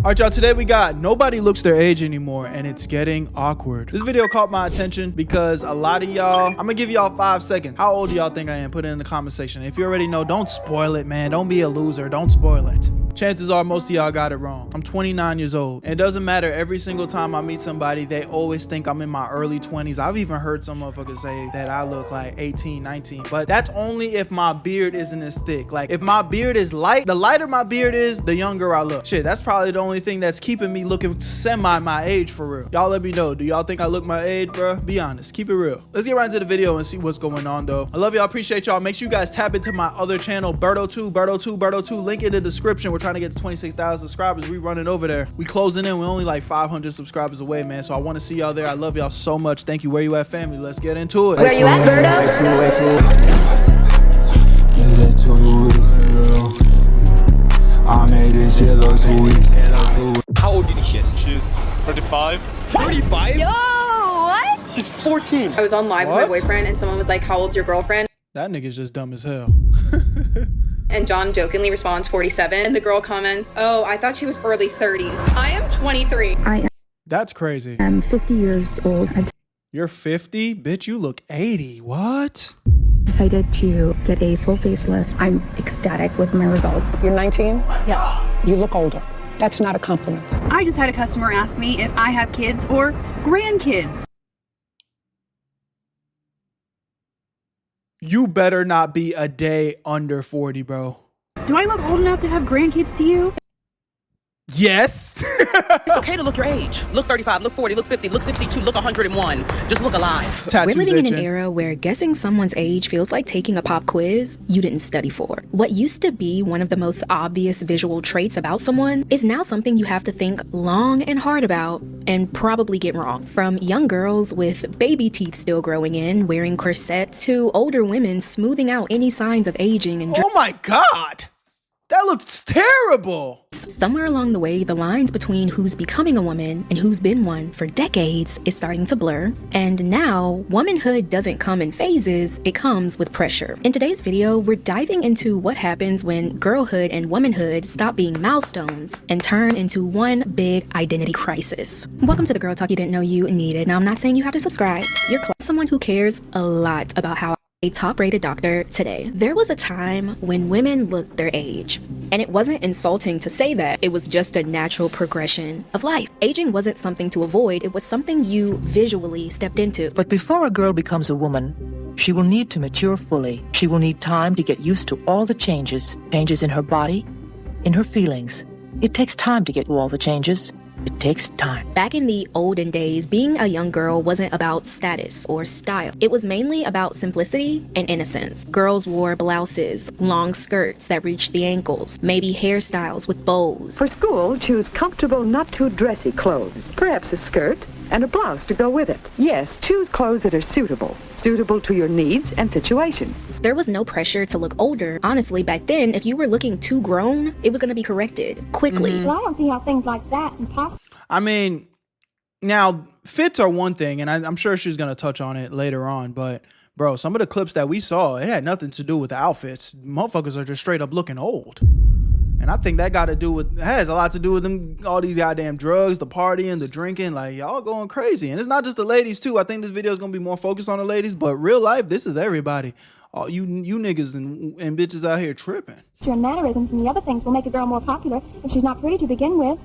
Alright y'all, today we got nobody looks their age anymore and it's getting awkward. This video caught my attention because a lot of y'all, I'm gonna give y'all 5 seconds. How old do y'all think I am? Put it in the comment section. If you already know, don't spoil it, man. Don't be a loser. Don't spoil it. Chances are most of y'all got it wrong. I'm 29 years old. It doesn't matter. Every single time I meet somebody, they always think I'm in my early 20s. I've even heard some motherfuckers say that I look like 18, 19. But that's only if my beard isn't as thick. Like, if my beard is light, the lighter my beard is, the younger I look. Shit, that's probably the only thing that's keeping me looking semi my age for real. Y'all let me know. Do y'all think I look my age, bro? Be honest. Keep it real. Let's get right into the video and see what's going on, though. I love y'all. Appreciate y'all. Make sure you guys tap into my other channel, Berto2. Link in the description. We're trying to get to 26,000 subscribers. We running over there. We closing in. We're only like 500 subscribers away, man. So I want to see y'all there. I love y'all so much. Thank you. Where you at, family? Let's get into it. Where you at, Berto? I made this shit look sweet. How old do you think she is? She's 35. 35? Yo, what? She's 14. I was on live with my boyfriend and someone was like, how old's your girlfriend? That nigga's just dumb as hell. And John jokingly responds 47. And the girl comments, oh, I thought she was early 30s. I am 23. That's crazy. I'm 50 years old. I You're 50? Bitch, you look 80. What? decided to get a full facelift. I'm ecstatic with my results. You're 19? Yes. You look older. That's not a compliment. I just had a customer ask me if I have kids or grandkids. You better not be a day under 40, bro. Do I look old enough to have grandkids to you? Yes. It's okay to look your age. Look 35, look 40, look 50, look 62, look 101. Just look alive. Tattoos We're living in an itching. era where guessing someone's age feels like taking a pop quiz you didn't study for. What used to be one of the most obvious visual traits about someone is now something you have to think long and hard about and probably get wrong. From young girls with baby teeth still growing in, wearing corsets, to older women smoothing out any signs of aging and Oh my God. That looks terrible. somewhere along the way, the lines between who's becoming a woman and who's been one for decades is starting to blur. And now, womanhood doesn't come in phases, it comes with pressure. In today's video, we're diving into what happens when girlhood and womanhood stop being milestones and turn into one big identity crisis. Welcome to the Girl Talk You Didn't Know You Needed. Now, I'm not saying you have to subscribe. You're someone who cares a lot about how a top-rated doctor today. There was a time when women looked their age, and it wasn't insulting to say that. It was just a natural progression of life. Aging wasn't something to avoid, it was something you visually stepped into. But before a girl becomes a woman, she will need to mature fully. She will need time to get used to all the changes in her body, in her feelings. It takes time to get to all the changes. It takes time. Back in the olden days, being a young girl wasn't about status or style. It was mainly about simplicity and innocence. Girls wore blouses, long skirts that reached the ankles, maybe hairstyles with bows. For school, choose comfortable, not too dressy clothes. Perhaps a skirt and a blouse to go with it. Yes, choose clothes that are suitable to your needs and situation. There was no pressure to look older. Honestly, back then, if you were looking too grown, it was going to be corrected quickly. Well, I don't see how things like that and possible. I mean, now fits are one thing, and I'm sure she's going to touch on it later on, but bro, some of the clips that we saw, it had nothing to do with the outfits. Motherfuckers are just straight up looking old. And I think that has a lot to do with them, all these goddamn drugs, the partying, the drinking, like y'all going crazy. And it's not just the ladies too. I think this video is going to be more focused on the ladies, but real life, this is everybody. All you niggas and bitches out here tripping. Your mannerisms and the other things will make a girl more popular if she's not pretty to begin with.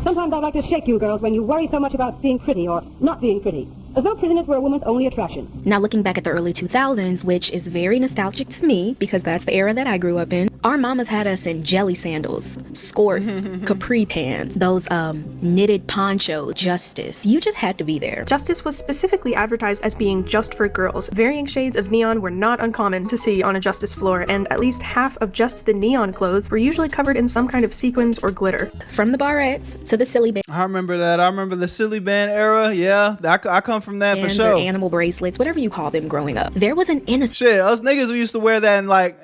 Sometimes I like to shake you girls when you worry so much about being pretty or not being pretty. As though prettiness were a woman's only attraction. Now, looking back at the early 2000s, which is very nostalgic to me because that's the era that I grew up in, our mamas had us in jelly sandals, skirts, capri pants, those knitted ponchos. Justice, you just had to be there. Justice was specifically advertised as being just for girls. Varying shades of neon were not uncommon to see on a Justice floor, and at least half of just the neon clothes were usually covered in some kind of sequins or glitter. From the barrettes to the silly bands. I remember that. I remember the silly band era. Yeah, I come from that for sure. Or animal bracelets, whatever you call them growing up. There was an innocence. Shit, us niggas, we used to wear that in like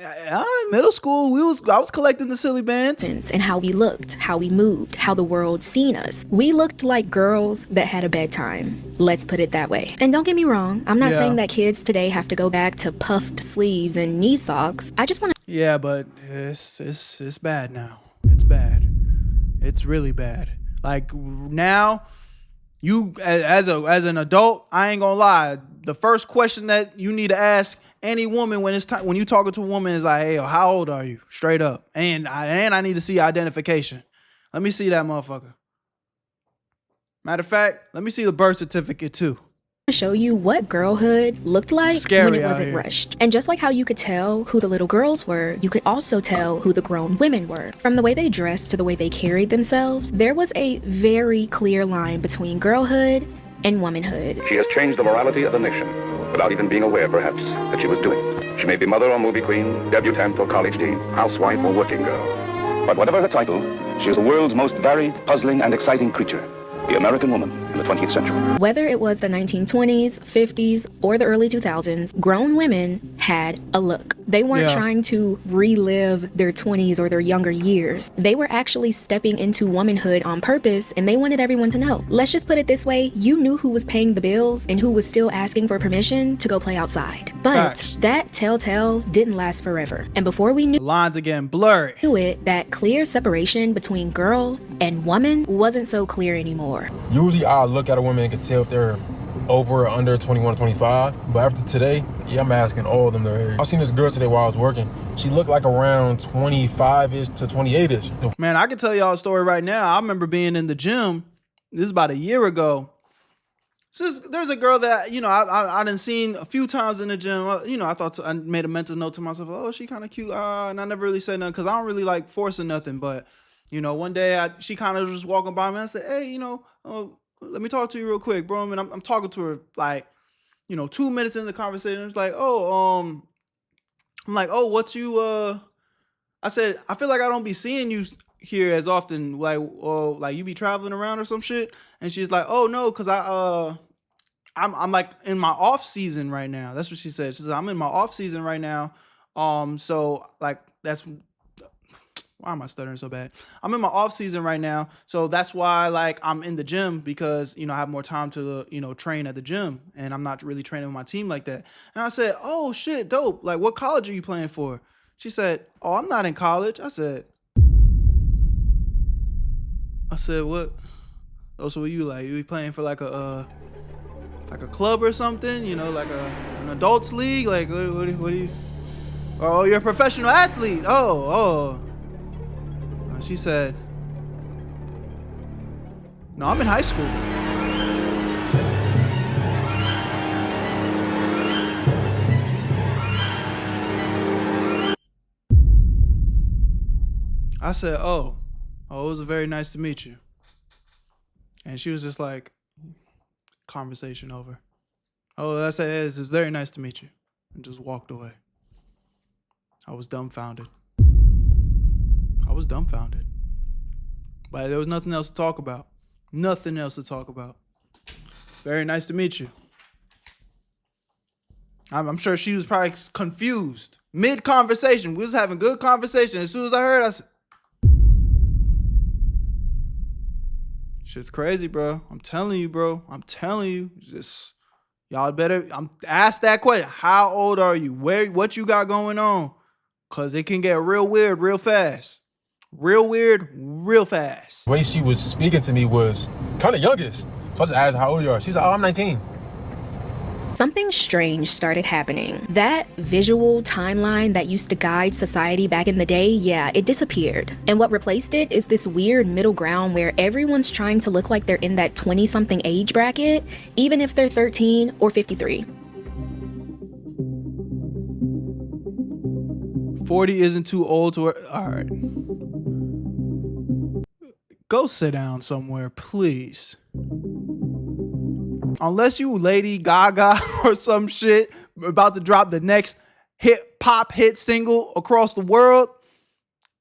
middle school. I was collecting the silly bands. And how we looked, how we moved, how the world seen us. We looked like girls that had a bedtime. Let's put it that way. And don't get me wrong, I'm not saying that kids today have to go back to puffed sleeves and knee socks. I just want to. Yeah, but it's bad now. It's bad. It's really bad. Like now, you as an adult, I ain't gonna lie. The first question that you need to ask any woman when it's time, when you talking to a woman, is like, hey, how old are you? Straight up. And I need to see identification. Let me see that motherfucker. Matter of fact, let me see the birth certificate too. Show you what girlhood looked like when it wasn't rushed. And just like how you could tell who the little girls were, you could also tell who the grown women were. From the way they dressed to the way they carried themselves, there was a very clear line between girlhood and womanhood. She has changed the morality of the nation without even being aware, perhaps, that she was doing it. She may be mother or movie queen, debutante or college dean, housewife or working girl. But whatever her title, she is the world's most varied, puzzling, and exciting creature. The American woman in the 20th century. Whether it was the 1920s, 50s, or the early 2000s, grown women had a look. They weren't trying to relive their 20s or their younger years. They were actually stepping into womanhood on purpose, and they wanted everyone to know. Let's just put it this way, you knew who was paying the bills and who was still asking for permission to go play outside. But that telltale didn't last forever. And before we knew, the lines again blurry. That clear separation between girl and woman wasn't so clear anymore. Usually I look at a woman and can tell if they're over or under 21 or 25, but after today, I'm asking all of them their age. I seen this girl today while I was working. She looked like around 25-ish to 28-ish. Man, I can tell y'all a story right now. I remember being in the gym, this is about a year ago. So there's a girl that, I done seen a few times in the gym. I thought I made a mental note to myself, oh, she kind of cute. And I never really said nothing because I don't really like forcing nothing, but one day she kind of was walking by me and I said, hey, let me talk to you real quick, bro. And I'm talking to her like, 2 minutes into the conversation. It's like, I'm like, oh, what you, I said, I feel like I don't be seeing you here as often. Like, like you be traveling around or some shit. And she's like, oh no, cause I'm like in my off season right now. That's what she said. She said, I'm in my off season right now. So like, why am I stuttering so bad? I'm in my off season right now. So that's why like I'm in the gym because, I have more time to, train at the gym and I'm not really training with my team like that. And I said, oh shit, dope. Like what college are you playing for? She said, oh, I'm not in college. I said, what? Oh, so what you like? You playing for like a club or something? Like an adults league? Like what do you? Oh, you're a professional athlete. Oh. She said, no, I'm in high school. I said, oh, it was very nice to meet you. And she was just like, conversation over. Oh, I said, it's very nice to meet you. And just walked away. I was dumbfounded. But there was nothing else to talk about. Nothing else to talk about. Very nice to meet you. I'm sure she was probably confused. Mid-conversation. We was having good conversation. As soon as I heard, I said, shit's crazy, bro. I'm telling you, bro. Just, y'all better ask that question. How old are you? What you got going on? Because it can get real weird real fast. Real weird, real fast. The way she was speaking to me was kind of youngish. So I just asked how old you are. She's like, oh, I'm 19. Something strange started happening. That visual timeline that used to guide society back in the day, it disappeared. And what replaced it is this weird middle ground where everyone's trying to look like they're in that 20-something age bracket, even if they're 13 or 53. 40 isn't too old to work. All right. Go sit down somewhere, please. Unless you Lady Gaga or some shit about to drop the next hip-hop hit single across the world,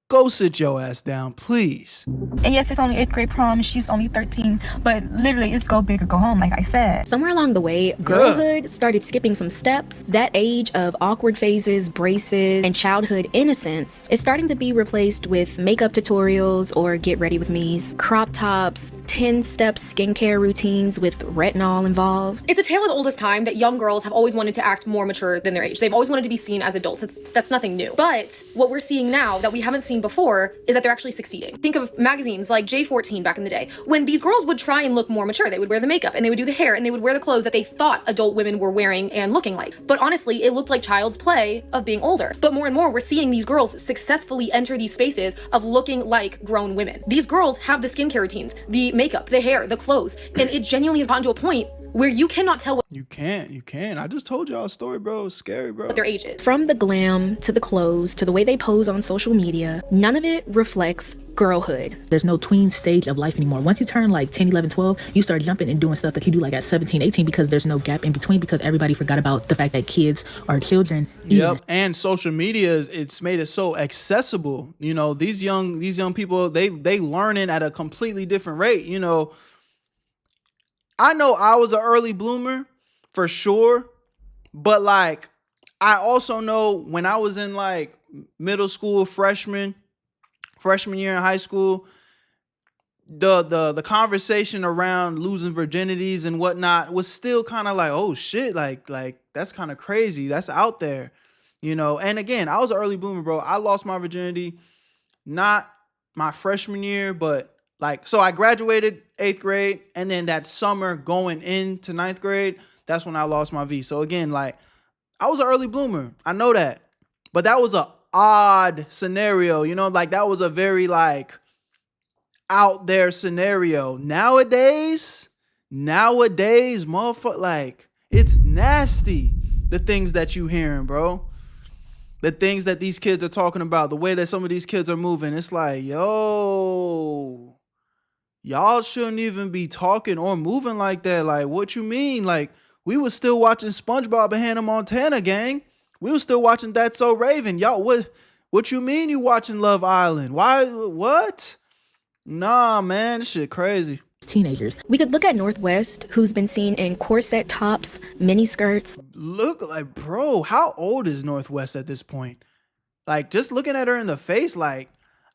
go sit your ass down, please. And yes, it's only 8th grade prom. She's only 13. But literally, it's go big or go home, like I said. Somewhere along the way, girlhood started skipping some steps. That age of awkward phases, braces, and childhood innocence is starting to be replaced with makeup tutorials or get ready with me's, crop tops, 10-step skincare routines with retinol involved. It's a tale as old as time that young girls have always wanted to act more mature than their age. They've always wanted to be seen as adults. That's nothing new. But what we're seeing now that we haven't seen before is that they're actually succeeding. Think of magazines like J14 back in the day. When these girls would try and look more mature, they would wear the makeup and they would do the hair and they would wear the clothes that they thought adult women were wearing and looking like. But honestly, it looked like child's play of being older. But more and more, we're seeing these girls successfully enter these spaces of looking like grown women. These girls have the skincare routines, the makeup, the hair, the clothes, and it genuinely has gotten to a point where you cannot tell what you can. I just told y'all a story, bro. It's scary, bro. What their age is. From the glam to the clothes to the way they pose on social media, none of it reflects girlhood. There's no tween stage of life anymore. Once you turn like 10, 11, 12, you start jumping and doing stuff that you do like at 17, 18 because there's no gap in between because everybody forgot about the fact that kids are children. Yep. And social media, it's made it so accessible. You know, these young people, they learning at a completely different rate. You know, I know I was an early bloomer for sure, but like I also know when I was in like middle school, freshman year in high school, the conversation around losing virginities and whatnot was still kind of like, oh shit, like that's kind of crazy. That's out there, you know. And again, I was an early bloomer, bro. I lost my virginity not my freshman year, but like, so I graduated 8th grade, and then that summer going into 9th grade, that's when I lost my V. So again, like, I was an early bloomer. I know that. But that was a odd scenario, you know, like that was a very like out there scenario. Nowadays, motherfucker, like it's nasty. The things that you hearing, bro. The things that these kids are talking about, the way that some of these kids are moving. It's like, yo, y'all shouldn't even be talking or moving like that. Like, what you mean? Like, we was still watching SpongeBob and Hannah Montana, gang. We was still watching That's So Raven. Y'all, what you mean you watching Love Island? Why, what? Nah, man, this shit crazy. Teenagers. We could look at Northwest, who's been seen in corset tops, mini skirts. Look, like, bro, how old is Northwest at this point? Like, just looking at her in the face, like,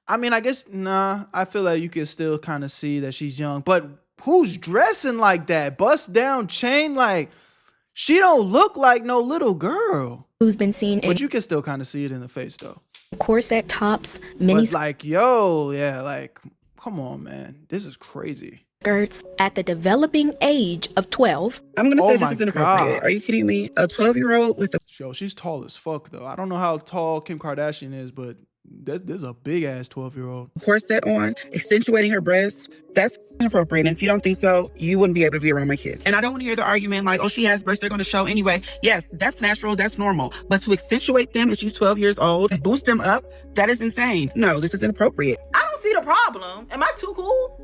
I mean, I guess, nah, I feel like you can still kind of see that she's young. But who's dressing like that? Bust down chain, like, she don't look like no little girl. Who's been seen in... But you can still kind of see it in the face, though. Corset tops, mini... But like, yo, yeah, like, come on, man. This is crazy. Skirts at the developing age of 12. I'm going to say this is inappropriate. Are you kidding me? A 12-year-old with a... Yo, she's tall as fuck, though. I don't know how tall Kim Kardashian is, but there's a big-ass 12-year-old. Corset on, accentuating her breasts. That's inappropriate. And if you don't think so, you wouldn't be able to be around my kids. And I don't want to hear the argument like, oh, she has breasts, they're going to show anyway. Yes, that's natural, that's normal. But to accentuate them as she's 12 years old and boost them up, that is insane. No, this is inappropriate. I don't see the problem. Am I too cool?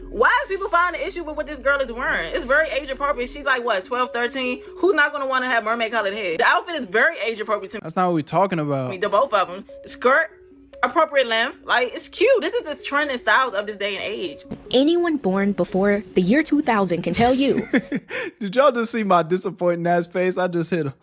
Why is people finding an issue with what this girl is wearing? It's very age appropriate. She's like, what, 12, 13? Who's not going to want to have mermaid colored hair? The outfit is very age appropriate to me. That's not what we're talking about. I mean, the both of them. The skirt, appropriate length. Like, it's cute. This is the trend and style of this day and age. Anyone born before the year 2000 can tell you. Did y'all just see my disappointing ass face? I just hit him.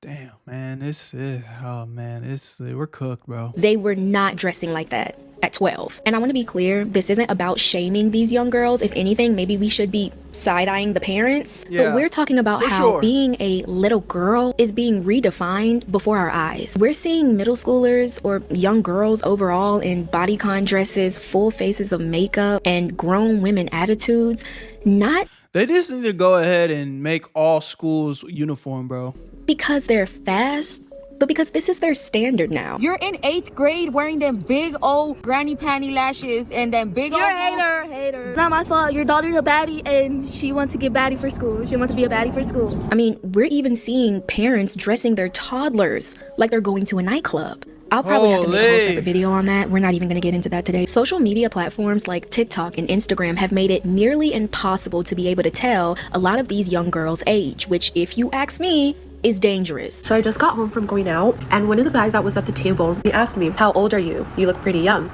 Damn, man, this is, oh man, we're cooked, bro. They were not dressing like that at 12. And I want to be clear, this isn't about shaming these young girls. If anything, maybe we should be side-eyeing the parents. Yeah, but we're talking about how being a little girl is being redefined before our eyes. We're seeing middle schoolers or young girls overall in bodycon dresses, full faces of makeup, and grown women attitudes. They just need to go ahead and make all schools uniform, bro. Because they're fast, but because this is their standard now. You're in 8th grade wearing them big old granny panty lashes and then big old... You're a hater. It's not my fault. Your daughter's a baddie and she wants to get baddie for school. She wants to be a baddie for school. I mean, we're even seeing parents dressing their toddlers like they're going to a nightclub. I'll probably have to make a whole separate video on that. We're not even going to get into that today. Social media platforms like TikTok and Instagram have made it nearly impossible to be able to tell a lot of these young girls' age, which, if you ask me, is dangerous. So I just got home from going out, and one of the guys that was at the table, he asked me, how old are you? You look pretty young.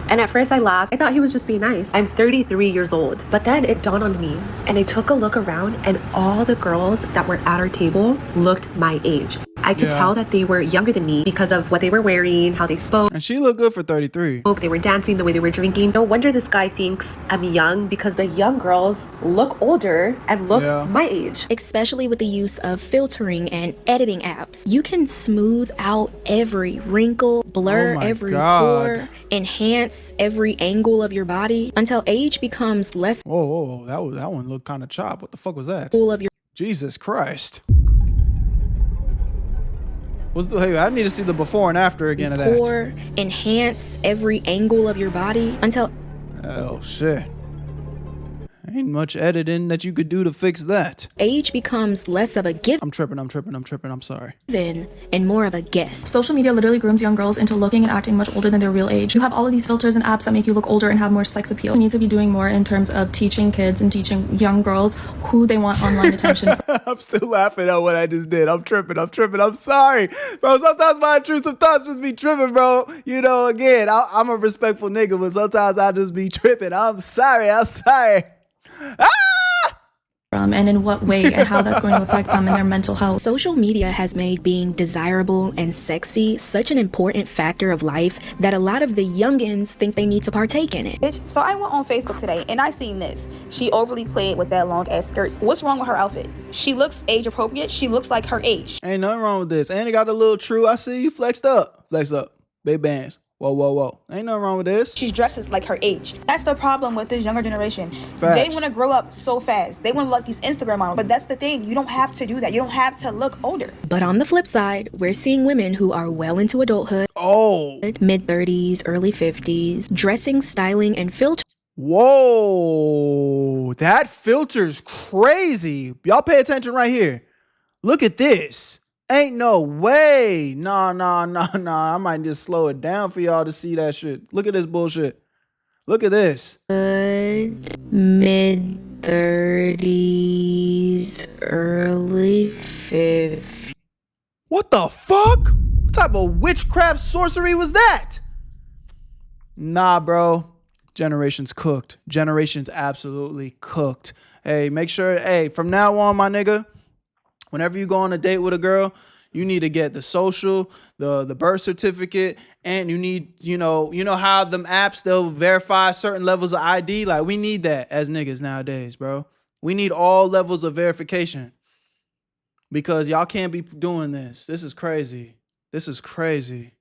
And at first I laughed. I thought he was just being nice. I'm 33 years old. But then it dawned on me, and I took a look around, and all the girls that were at our table looked my age. I could tell that they were younger than me because of what they were wearing, how they spoke. And she looked good for 33. They were dancing, the way they were drinking. No wonder this guy thinks I'm young, because the young girls look older and look my age. Especially with the use of filtering and editing apps. You can smooth out every wrinkle, blur every pore, enhance every angle of your body until age becomes less. Whoa, that one looked kind of chopped. What the fuck was that? Of your Jesus Christ. Hey, I need to see the before and after again of that. Pore, enhance every angle of your body until. Oh shit. Ain't much editing that you could do to fix that. Age becomes less of a given. I'm tripping. I'm sorry. And more of a guess. Social media literally grooms young girls into looking and acting much older than their real age. You have all of these filters and apps that make you look older and have more sex appeal. We need to be doing more in terms of teaching kids and teaching young girls who they want online attention. I'm still laughing at what I just did. I'm tripping. I'm sorry. Bro, sometimes my intrusive thoughts just be tripping, bro. You know, again, I'm a respectful nigga, but sometimes I just be tripping. I'm sorry. And in what way and how that's going to affect them and their mental health. Social media has made being desirable and sexy such an important factor of life that a lot of the youngins think they need to partake in it. So I went on Facebook today and I seen this. She overly played with that long ass skirt. What's wrong with her outfit? She looks age appropriate. She looks like her age. Ain't nothing wrong with this. And it got a little true. I see you flexed up. Big bands. Whoa. Ain't nothing wrong with this. She dresses like her age. That's the problem with this younger generation. Facts. They want to grow up so fast. They want to look like these Instagram models. But that's the thing. You don't have to do that. You don't have to look older. But on the flip side, we're seeing women who are well into adulthood. Mid-30s, early 50s, dressing, styling, and filtering. Whoa. That filter's crazy. Y'all pay attention right here. Look at this. Ain't no way. Nah. I might just slow it down for y'all to see that shit. Look at this bullshit. Look at this. Mid-30s, early 50s. What the fuck? What type of witchcraft sorcery was that? Nah, bro. Generation's cooked. Generation's absolutely cooked. Hey, make sure, from now on, my nigga, whenever you go on a date with a girl, you need to get the social, the birth certificate, and you need, you know how them apps, they'll verify certain levels of ID. Like, we need that as niggas nowadays, bro. We need all levels of verification because y'all can't be doing this. This is crazy.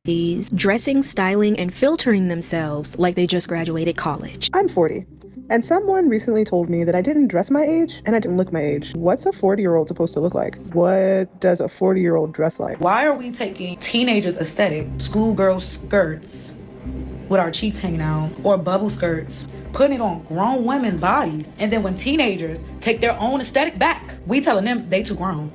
These dressing, styling, and filtering themselves like they just graduated college. I'm 40. And someone recently told me that I didn't dress my age and I didn't look my age. What's a 40-year-old supposed to look like? What does a 40-year-old dress like? Why are we taking teenagers' aesthetic, schoolgirl skirts with our cheeks hanging out, or bubble skirts, putting it on grown women's bodies, and then when teenagers take their own aesthetic back, we telling them they too grown?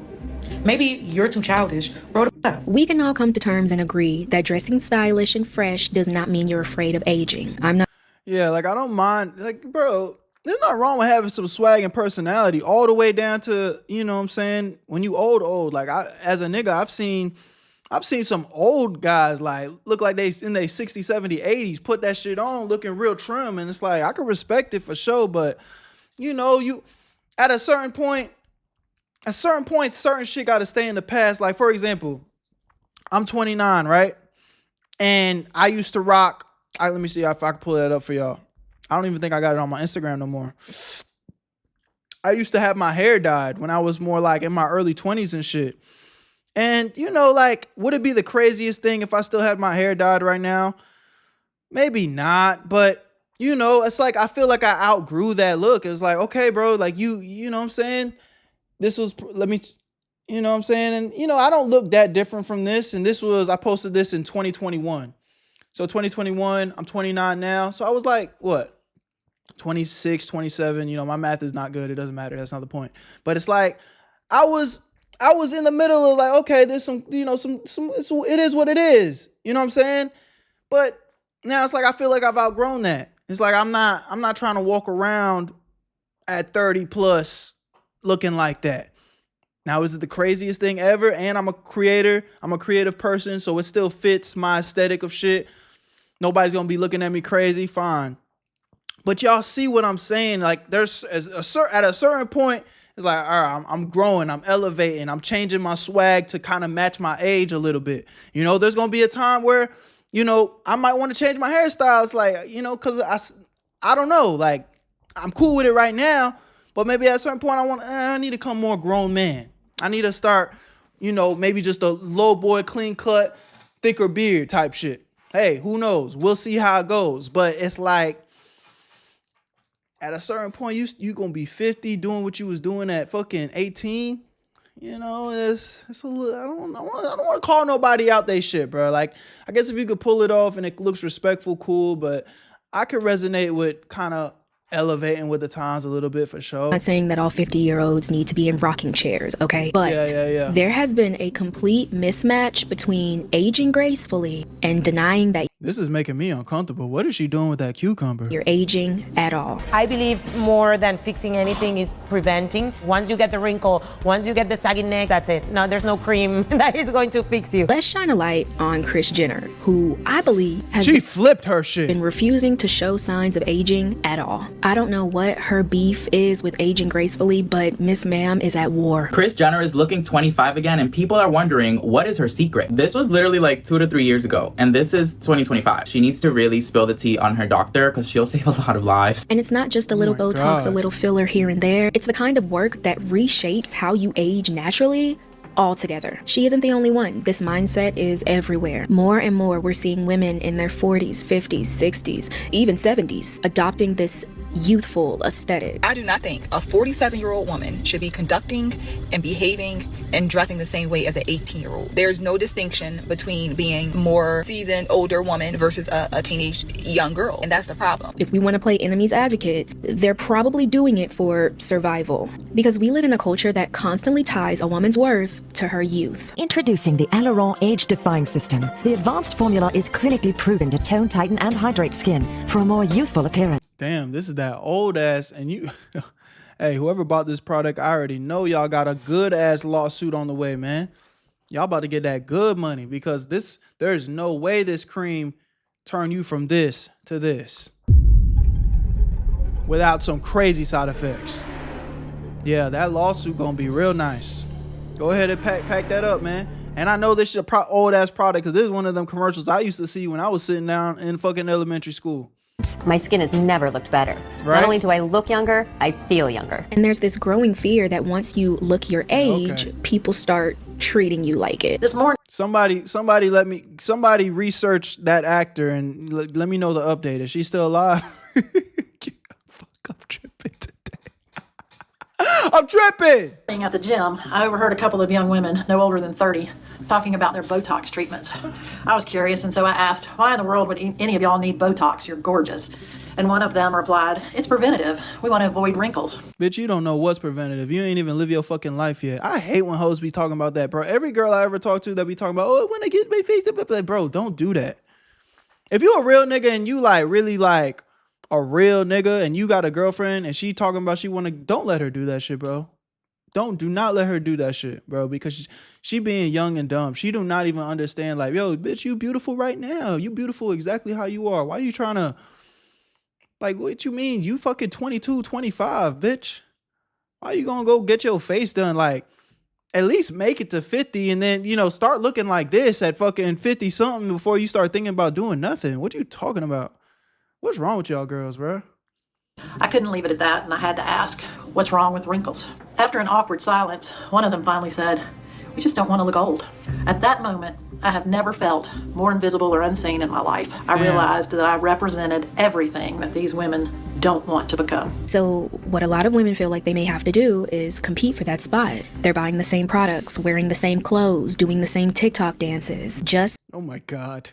Maybe you're too childish. Grow the f*** up. We can all come to terms and agree that dressing stylish and fresh does not mean you're afraid of aging. I'm not. Yeah, like, I don't mind. Like, bro, there's nothing wrong with having some swag and personality all the way down to, you know what I'm saying, when you old. Like, as a nigga, I've seen some old guys, like, look like they in their 60, 70, 80s, put that shit on looking real trim. And it's like, I can respect it for sure. But, you at a certain point, certain shit got to stay in the past. Like, for example, I'm 29, right? And I used to rock. Let me see if I can pull that up for y'all. I don't even think I got it on my Instagram no more. I used to have my hair dyed when I was more like in my early 20s and shit. And, like, would it be the craziest thing if I still had my hair dyed right now? Maybe not. But, it's like I feel like I outgrew that look. It's like, okay, bro, like you know what I'm saying? This was, you know what I'm saying? And, I don't look that different from this. And I posted this in 2021. So 2021, I'm 29 now. So I was like, what? 26, 27. My math is not good. It doesn't matter. That's not the point. But it's like, I was in the middle of like, okay, there's some, it is what it is. You know what I'm saying? But now it's like, I feel like I've outgrown that. It's like, I'm not trying to walk around at 30 plus looking like that. Now, is it the craziest thing ever? And I'm a creator. I'm a creative person. So it still fits my aesthetic of shit. Nobody's going to be looking at me crazy. Fine. But y'all see what I'm saying? Like, there's at a certain point It's like, all right, I'm growing, I'm elevating, I'm changing my swag to kind of match my age a little bit. You know, there's going to be a time where, you know, I might want to change my hairstyle. It's like, you know, because I don't know, like, I'm cool with it right now, but maybe at a certain point I need to become more grown man. I need to start, you know, maybe just a low boy, clean cut, thicker beard type shit. Hey, who knows? We'll see how it goes. But it's like, at a certain point, you gonna be 50 doing what you was doing at fucking 18. You know, it's a little. I don't want to call nobody out they shit, bro. Like, I guess if you could pull it off and it looks respectful, cool. But I could resonate with kind of elevating with the times a little bit for sure. I'm not saying that all 50-year-olds need to be in rocking chairs, okay? But yeah. There has been a complete mismatch between aging gracefully and denying that this is making me uncomfortable. What is she doing with that cucumber? You're aging at all. I believe more than fixing anything is preventing. Once you get the wrinkle, once you get the saggy neck, that's it. No, there's no cream that is going to fix you. Let's shine a light on Kris Jenner, who I believe has flipped her shit. Been refusing to show signs of aging at all. I don't know what her beef is with aging gracefully, but Miss Ma'am is at war. Kris Jenner is looking 25 again, and people are wondering, what is her secret? This was literally like 2 to 3 years ago, and this is 2025. She needs to really spill the tea on her doctor because she'll save a lot of lives. And it's not just a little Botox, a little filler here and there. It's the kind of work that reshapes how you age naturally altogether. She isn't the only one. This mindset is everywhere. More and more, we're seeing women in their 40s, 50s, 60s, even 70s adopting this youthful aesthetic. I do not think a 47-year-old woman should be conducting and behaving and dressing the same way as an 18-year-old. There's no distinction between being more seasoned, older woman versus a teenage young girl, and that's the problem. If we want to play enemy's advocate, they're probably doing it for survival, because we live in a culture that constantly ties a woman's worth to her youth. Introducing the Aileron Age Define System. The advanced formula is clinically proven to tone, tighten, and hydrate skin for a more youthful appearance. Damn, this is that old ass, and you... Hey, whoever bought this product, I already know y'all got a good ass lawsuit on the way, man. Y'all about to get that good money, because there's no way this cream turn you from this to this without some crazy side effects. Yeah, that lawsuit gonna be real nice. Go ahead and pack that up, man. And I know this is a old ass product, because this is one of them commercials I used to see when I was sitting down in fucking elementary school. My skin has never looked better. Right? Not only do I look younger, I feel younger. And there's this growing fear that once you look your age, people start treating you like it. This morning, somebody research that actor and let me know the update. Is she still alive? Fuck, I'm tripping today. I'm tripping. Being at the gym, I overheard a couple of young women, no older than 30, talking about their Botox treatments. I was curious, and so I asked, why in the world would any of y'all need Botox? You're gorgeous. And one of them replied, it's preventative. We want to avoid wrinkles. Bitch, you don't know what's preventative. You ain't even live your fucking life yet. I hate when hoes be talking about that, bro. Every girl I ever talk to that be talking about, oh, when I get my face up, like, bro, don't do that. If you a real nigga and you like really like a real nigga and you got a girlfriend and she talking about don't let her do that shit, bro. Do not let her do that shit, bro, because she being young and dumb. She do not even understand, like, yo, bitch, you beautiful right now. You beautiful exactly how you are. Why you trying to, like, what you mean? You fucking 22, 25, bitch. Why you gonna go get your face done? Like, at least make it to 50 and then, you know, start looking like this at fucking 50 something before you start thinking about doing nothing. What are you talking about? What's wrong with y'all girls, bro? I couldn't leave it at that, and I had to ask, what's wrong with wrinkles? After an awkward silence, one of them finally said, we just don't want to look old. At that moment, I have never felt more invisible or unseen in my life. I realized that I represented everything that these women don't want to become. So what a lot of women feel like they may have to do is compete for that spot. They're buying the same products, wearing the same clothes, doing the same TikTok dances, Oh my God.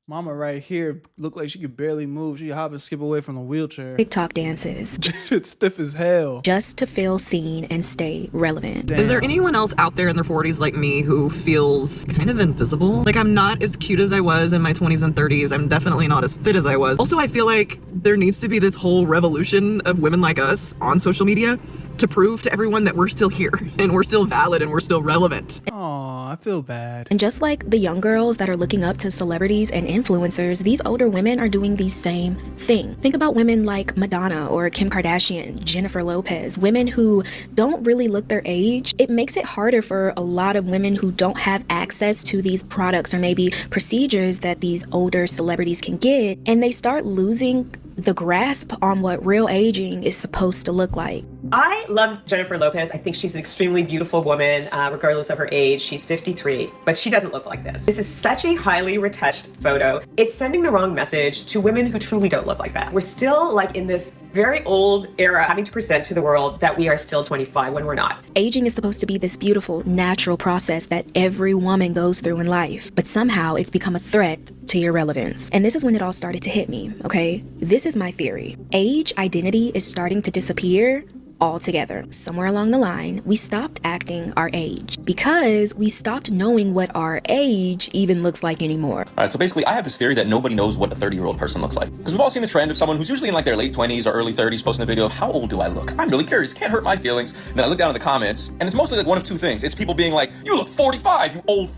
Mama right here looked like she could barely move. She hop and skip away from the wheelchair. TikTok dances. It's stiff as hell. Just to feel seen and stay relevant. Damn. Is there anyone else out there in their 40s like me who feels kind of invisible? Like, I'm not as cute as I was in my 20s and 30s. I'm definitely not as fit as I was. Also, I feel like there needs to be this whole revolution of women like us on social media to prove to everyone that we're still here and we're still valid and we're still relevant. Aw, I feel bad. And just like the young girls that are looking up to celebrities and influencers, these older women are doing the same thing. Think about women like Madonna or Kim Kardashian, Jennifer Lopez, women who don't really look their age. It makes it harder for a lot of women who don't have access to these products or maybe procedures that these older celebrities can get, and they start losing the grasp on what real aging is supposed to look like. I love Jennifer Lopez. I think she's an extremely beautiful woman, regardless of her age. She's 53, but she doesn't look like this. This is such a highly retouched photo. It's sending the wrong message to women who truly don't look like that. We're still like in this very old era, having to present to the world that we are still 25 when we're not. Aging is supposed to be this beautiful, natural process that every woman goes through in life, but somehow it's become a threat to your relevance. And this is when it all started to hit me, okay? This is my theory. Age identity is starting to disappear altogether. Somewhere along the line, we stopped acting our age because we stopped knowing what our age even looks like anymore. All right, so basically I have this theory that nobody knows what a 30-year-old person looks like. Because we've all seen the trend of someone who's usually in like their late 20s or early 30s posting a video of how old do I look? I'm really curious, can't hurt my feelings. And then I look down in the comments and it's mostly like one of two things. It's people being like, you look 45, you old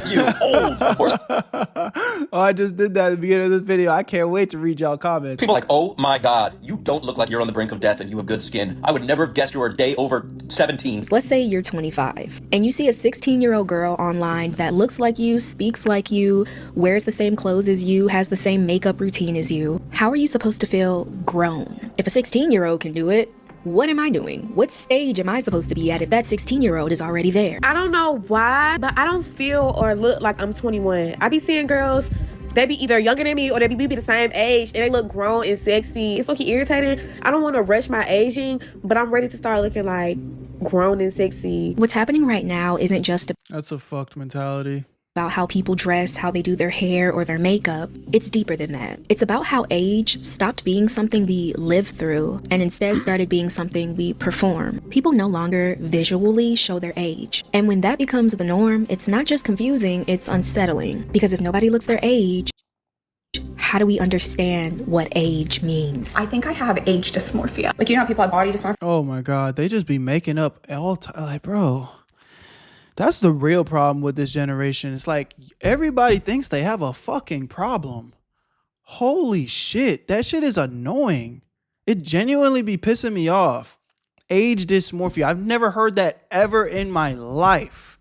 you old. Of course. Oh, I just did that at the beginning of this video. I can't wait to read y'all comments. People are like, oh my God, you don't look like you're on the brink of death and you have good skin. I would never have guessed you were a day over 17. Let's say you're 25 and you see a 16-year-old girl online that looks like you, speaks like you, wears the same clothes as you, has the same makeup routine as you. How are you supposed to feel grown? If a 16-year-old can do it, what am I doing? What stage am I supposed to be at if that 16-year-old is already there? I don't know why, but I don't feel or look like I'm 21. I be seeing girls, they be either younger than me or they be the same age and they look grown and sexy. It's looking irritating. I don't want to rush my aging, but I'm ready to start looking like grown and sexy. What's happening right now isn't just That's a fucked mentality. About how people dress, how they do their hair or their makeup. It's deeper than that. It's about how age stopped being something we live through and instead started being something we perform. People no longer visually show their age. And when that becomes the norm, it's not just confusing, it's unsettling. Because if nobody looks their age, how do we understand what age means? I think I have age dysmorphia. Like, you know how people have body dysmorphia? Oh my God, they just be making up all time. Like, bro. That's the real problem with this generation. It's like everybody thinks they have a fucking problem. Holy shit. That shit is annoying. It genuinely be pissing me off. Age dysmorphia. I've never heard that ever in my life.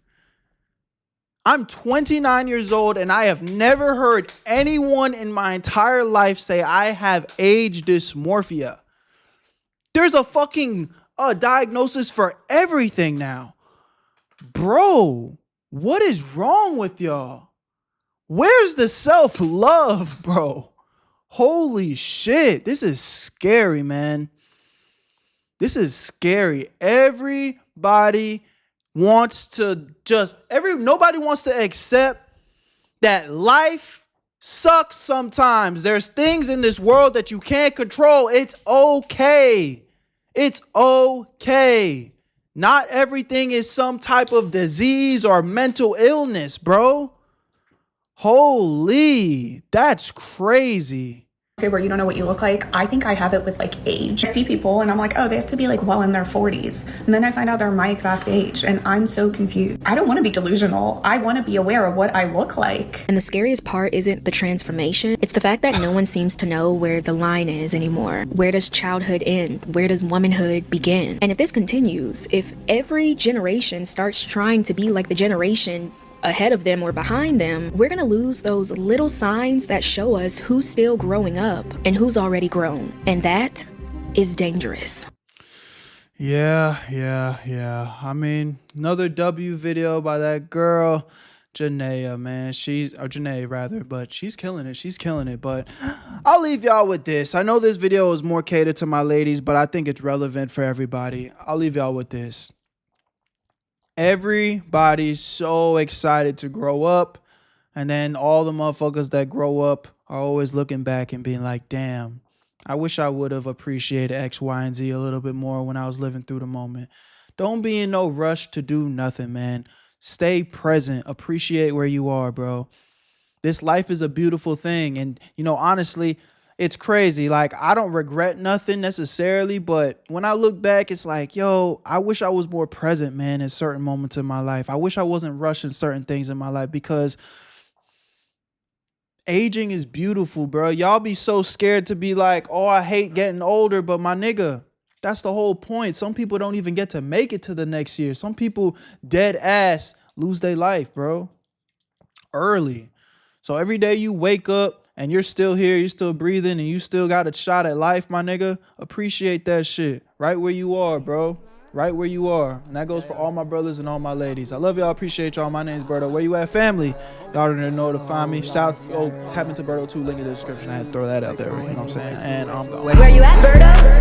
I'm 29 years old and I have never heard anyone in my entire life say I have age dysmorphia. There's a fucking diagnosis for everything now. Bro, what is wrong with y'all? Where's the self-love, bro? Holy shit. This is scary, man. This is scary. Everybody wants to nobody wants to accept that life sucks sometimes. There's things in this world that you can't control. It's okay. It's okay. Not everything is some type of disease or mental illness, bro. Holy, that's crazy. Where you don't know what you look like. I think I have it with like age. I see people and I'm like, oh, they have to be like well in their 40s. And then I find out they're my exact age and I'm so confused. I don't want to be delusional. I want to be aware of what I look like. And the scariest part isn't the transformation. It's the fact that no one seems to know where the line is anymore. Where does childhood end? Where does womanhood begin? And if this continues, if every generation starts trying to be like the generation ahead of them or behind them, we're gonna lose those little signs that show us who's still growing up and who's already grown. And that is dangerous. Yeah. I mean, another W video by that girl, Janaea, man. Janae rather, but she's killing it. But I'll leave y'all with this. I know this video is more catered to my ladies, but I think it's relevant for everybody. I'll leave y'all with this. Everybody's so excited to grow up, and then all the motherfuckers that grow up are always looking back and being like, damn, I wish I would have appreciated X, Y, and Z a little bit more when I was living through the moment. Don't be in no rush to do nothing, man. Stay present. Appreciate where you are, bro. This life is a beautiful thing. And, you know, honestly, it's crazy. Like, I don't regret nothing necessarily, but when I look back, it's like, yo, I wish I was more present, man, in certain moments in my life. I wish I wasn't rushing certain things in my life, because aging is beautiful, bro. Y'all be so scared to be like, oh, I hate getting older, but my nigga, that's the whole point. Some people don't even get to make it to the next year. Some people dead ass lose their life, bro, early. So every day you wake up and you're still here, you're still breathing, and you still got a shot at life, my nigga, appreciate that shit right where you are, bro. Right where you are. And that goes for all my brothers and all my ladies. I love y'all. Appreciate y'all. My name's Berto. Where you at, family? Y'all already know to find me. Shout out, tap into Berto too. Link in the description. I had to throw that out there. You know what I'm saying? And I'm gone. Where you at, Berto?